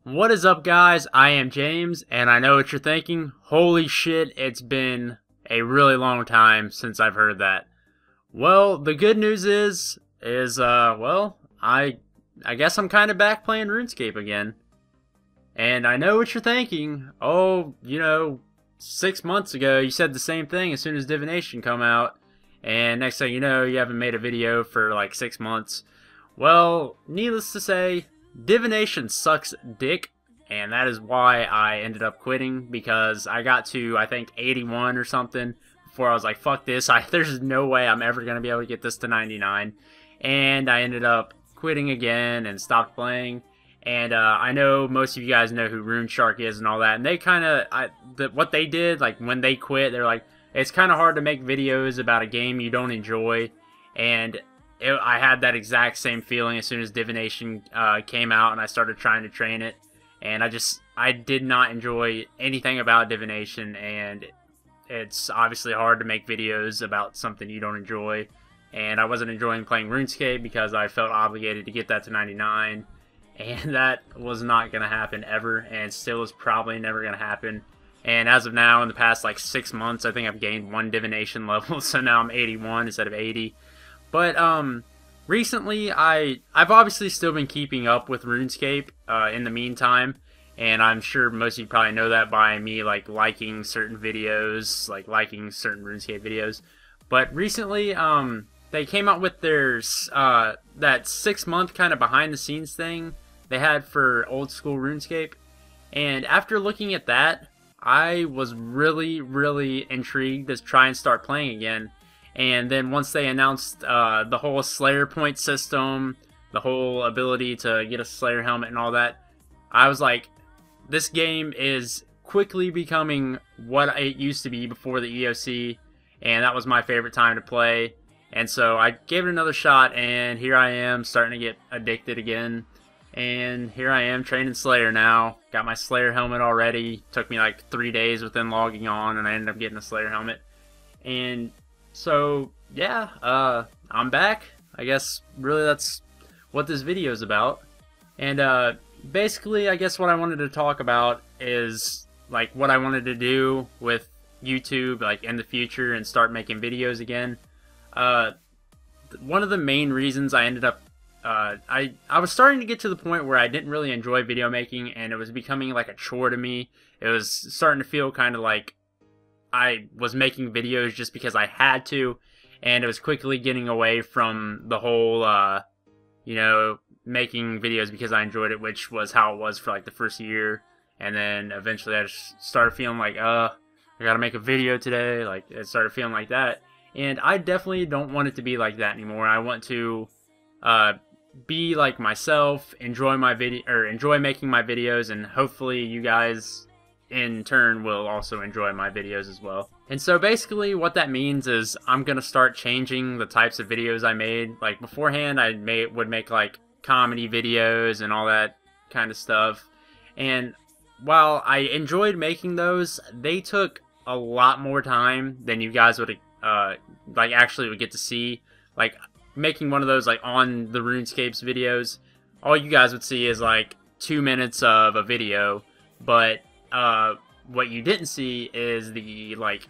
What is up, guys? I am James, and I know what you're thinking. Holy shit, it's been a really long time since I've heard that. Well, the good news I guess I'm kind of back playing RuneScape again. And I know what you're thinking. Oh, 6 months ago you said the same thing as soon as Divination come out, and next thing you know, you haven't made a video for like 6 months. Well, needless to say, Divination sucks dick, and that is why I ended up quitting, because I got to, I think, 81 or something before I was like, fuck this, there's no way I'm ever going to be able to get this to 99, and I ended up quitting again and stopped playing. And I know most of you guys know who RuneShark is and all that, and they kind of, what they did, like, when they quit, they're like, it's kind of hard to make videos about a game you don't enjoy, and I had that exact same feeling as soon as Divination came out and I started trying to train it, and I did not enjoy anything about Divination, and it's obviously hard to make videos about something you don't enjoy, and I wasn't enjoying playing RuneScape because I felt obligated to get that to 99, and that was not going to happen ever, and still is probably never going to happen. And as of now, in the past like 6 months, I think I've gained 1 Divination level, so now I'm 81 instead of 80. But recently I've obviously still been keeping up with RuneScape in the meantime, and I'm sure most of you probably know that by me like liking certain videos, like liking certain RuneScape videos. But recently they came out with their that 6-month kind of behind the scenes thing they had for old school RuneScape, and after looking at that, I was really intrigued to try and start playing again. And then once they announced the whole Slayer point system, the whole ability to get a Slayer helmet and all that, I was like, this game is quickly becoming what it used to be before the EOC, and that was my favorite time to play. And so I gave it another shot, and here I am starting to get addicted again. And here I am training Slayer now. Got my Slayer helmet already. Took me like 3 days within logging on, and I ended up getting a Slayer helmet. And so, yeah, I'm back. I guess really that's what this video is about. And basically, I guess what I wanted to talk about is like what I wanted to do with YouTube like in the future and start making videos again. One of the main reasons I ended up I was starting to get to the point where I didn't really enjoy video making, and it was becoming like a chore to me. It was starting to feel kind of like I was making videos just because I had to, and it was quickly getting away from the whole, making videos because I enjoyed it, which was how it was for like the first year. And then eventually I just started feeling like, I gotta make a video today. Like, it started feeling like that. And I definitely don't want it to be like that anymore. I want to be like myself, enjoy making my videos, and hopefully you guys in turn will also enjoy my videos as well. And so basically what that means is I'm gonna start changing the types of videos I made. Like beforehand I would make like comedy videos and all that kind of stuff, and while I enjoyed making those, they took a lot more time than you guys would actually would get to see. Like making one of those like on the RuneScapes videos, all you guys would see is like 2 minutes of a video, but what you didn't see is the like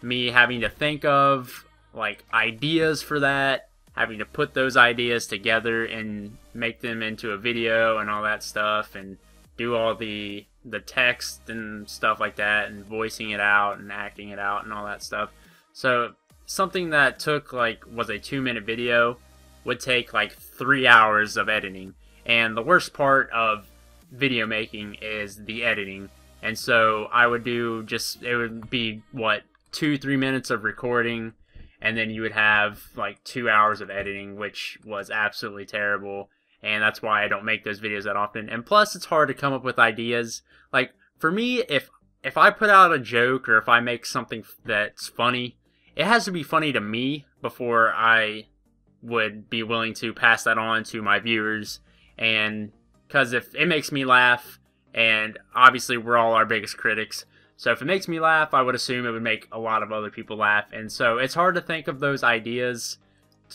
me having to think of like ideas for that, having to put those ideas together and make them into a video and all that stuff, and do all the text and stuff like that, and voicing it out and acting it out and all that stuff. So something that took like was a 2-minute video would take like 3 hours of editing, and the worst part of video making is the editing. And so I would do it would be what, 2-3 minutes of recording, and then you would have like 2 hours of editing, which was absolutely terrible. And that's why I don't make those videos that often. And plus, it's hard to come up with ideas. Like for me, if I put out a joke or if I make something that's funny, it has to be funny to me before I would be willing to pass that on to my viewers. And because if it makes me laugh, and obviously we're all our biggest critics, so if it makes me laugh, I would assume it would make a lot of other people laugh. And so it's hard to think of those ideas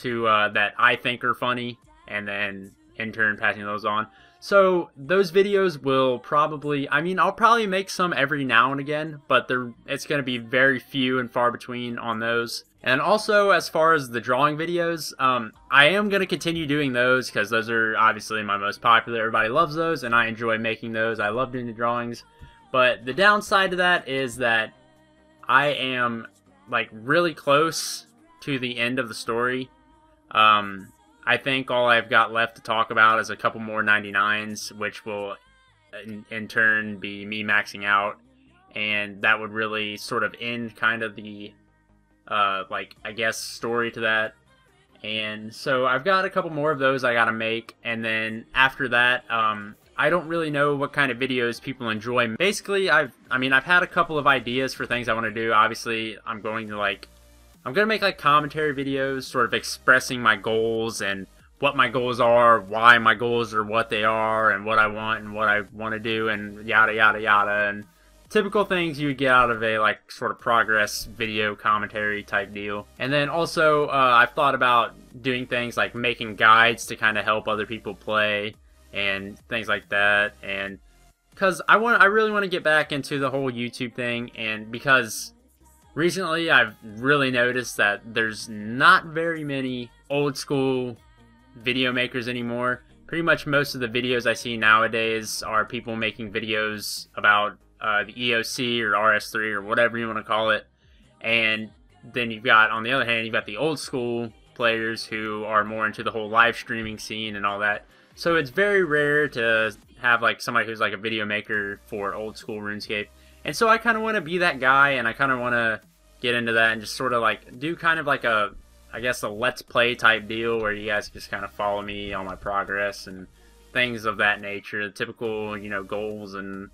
that I think are funny, and then in turn passing those on. So those videos will probably, I mean, I'll probably make some every now and again, but it's going to be very few and far between on those. And also, as far as the drawing videos, I am going to continue doing those because those are obviously my most popular. Everybody loves those, and I enjoy making those. I love doing the drawings. But the downside to that is that I am, like, really close to the end of the story. I think all I've got left to talk about is a couple more 99s, which will in turn be me maxing out, and that would really sort of end kind of the like, I guess, story to that. And so I've got a couple more of those I gotta make, and then after that, I don't really know what kind of videos people enjoy. Basically, I've had a couple of ideas for things I want to do. Obviously, I'm gonna make like commentary videos, sort of expressing my goals and what my goals are, why my goals are what they are, and what I want to do, and yada yada yada, and typical things you would get out of a like sort of progress video commentary type deal. And then also, I've thought about doing things like making guides to kind of help other people play and things like that. And because I really want to get back into the whole YouTube thing, and because recently I've really noticed that there's not very many old school video makers anymore. Pretty much most of the videos I see nowadays are people making videos about the EOC or RS3 or whatever you want to call it. And then you've got, on the other hand, you've got the old school players who are more into the whole live streaming scene and all that. So it's very rare to have like somebody who's like a video maker for old school RuneScape. And so I kind of want to be that guy, and I kind of want to get into that and just sort of like do kind of like a, I guess, a let's play type deal where you guys just kind of follow me on my progress and things of that nature. The typical, you know, goals and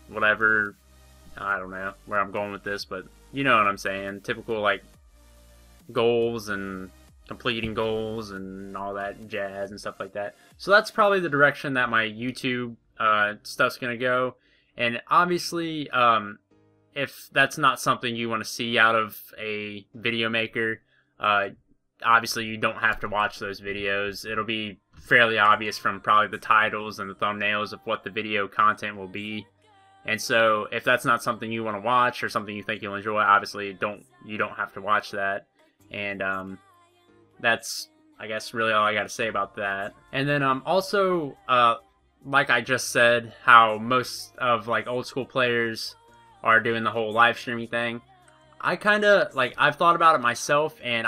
whatever. I don't know where I'm going with this, but you know what I'm saying. Typical like goals and completing goals and all that jazz and stuff like that. So that's probably the direction that my YouTube stuff's gonna go. And obviously, if that's not something you want to see out of a video maker, obviously you don't have to watch those videos. It'll be fairly obvious from probably the titles and the thumbnails of what the video content will be. And so if that's not something you want to watch or something you think you'll enjoy, obviously you don't have to watch that. And that's, I guess, really all I got to say about that. And then also, like I just said, how most of like old school players are doing the whole live streaming thing. I kind of like, I've thought about it myself, and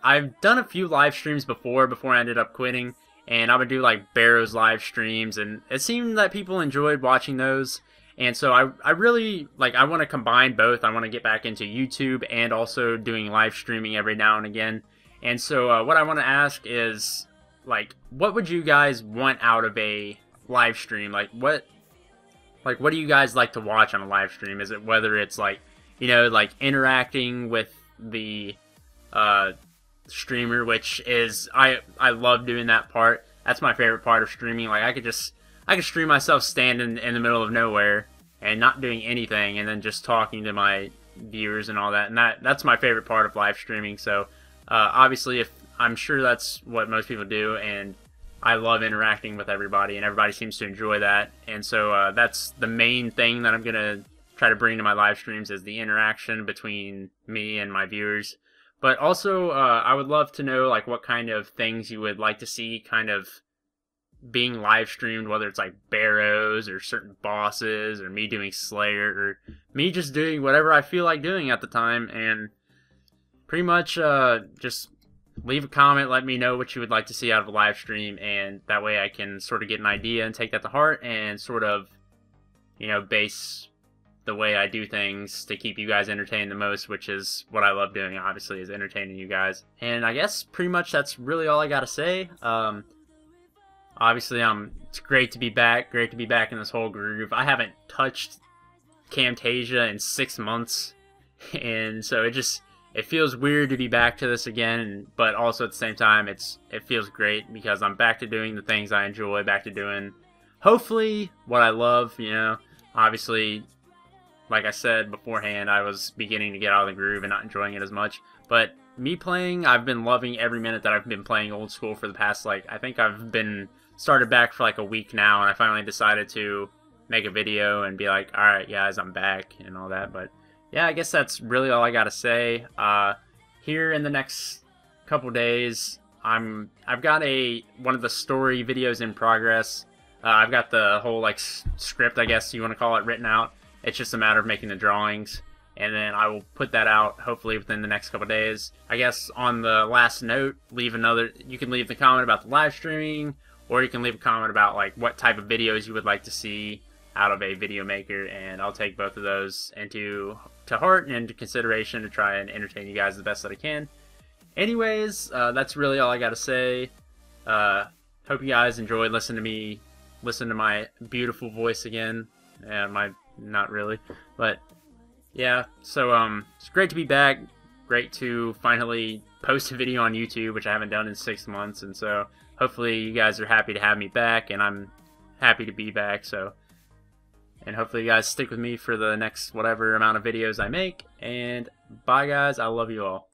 I've done a few live streams before I ended up quitting, and I would do like Barrow's live streams, and it seemed that people enjoyed watching those. And so I really, like, I want to combine both. I want to get back into YouTube and also doing live streaming every now and again. And so what I want to ask is, like, what would you guys want out of a live stream? Like, what do you guys like to watch on a live stream? Is it whether it's like, you know, like interacting with the streamer, which is, I love doing that part. That's my favorite part of streaming. Like, I could stream myself standing in the middle of nowhere and not doing anything, and then just talking to my viewers and all that. And that's my favorite part of live streaming. So obviously, if I'm sure that's what most people do, and I love interacting with everybody, and everybody seems to enjoy that. And so that's the main thing that I'm gonna try to bring to my live streams, is the interaction between me and my viewers. But also, I would love to know like what kind of things you would like to see kind of being live streamed, whether it's like Barrows or certain bosses, or me doing Slayer, or me just doing whatever I feel like doing at the time. And pretty much just leave a comment, let me know what you would like to see out of a live stream, and that way I can sort of get an idea and take that to heart, and sort of, you know, base the way I do things to keep you guys entertained the most, which is what I love doing, obviously, is entertaining you guys. And I guess pretty much that's really all I gotta say. Obviously, it's great to be back in this whole groove. I haven't touched Camtasia in 6 months, and so it feels weird to be back to this again, but also at the same time, it feels great because I'm back to doing the things I enjoy, back to doing, hopefully, what I love, you know. Obviously, like I said beforehand, I was beginning to get out of the groove and not enjoying it as much, but me playing, I've been loving every minute that I've been playing old school for the past, like, I think I've been started back for like a week now, and I finally decided to make a video and be like, alright guys, I'm back and all that. But yeah, I guess that's really all I gotta say. Here in the next couple days, I've got one of the story videos in progress. I've got the whole like script, I guess you want to call it, written out. It's just a matter of making the drawings, and then I will put that out hopefully within the next couple days. I guess on the last note, you can leave the comment about the live streaming, or you can leave a comment about like what type of videos you would like to see out of a video maker, and I'll take both of those to heart and into consideration to try and entertain you guys the best that I can. Anyways, that's really all I gotta say. Hope you guys enjoyed listening to my beautiful voice again. Not really, but yeah. So it's great to be back. Great to finally post a video on YouTube, which I haven't done in 6 months, and so hopefully you guys are happy to have me back, and I'm happy to be back. And hopefully you guys stick with me for the next whatever amount of videos I make. And bye guys, I love you all.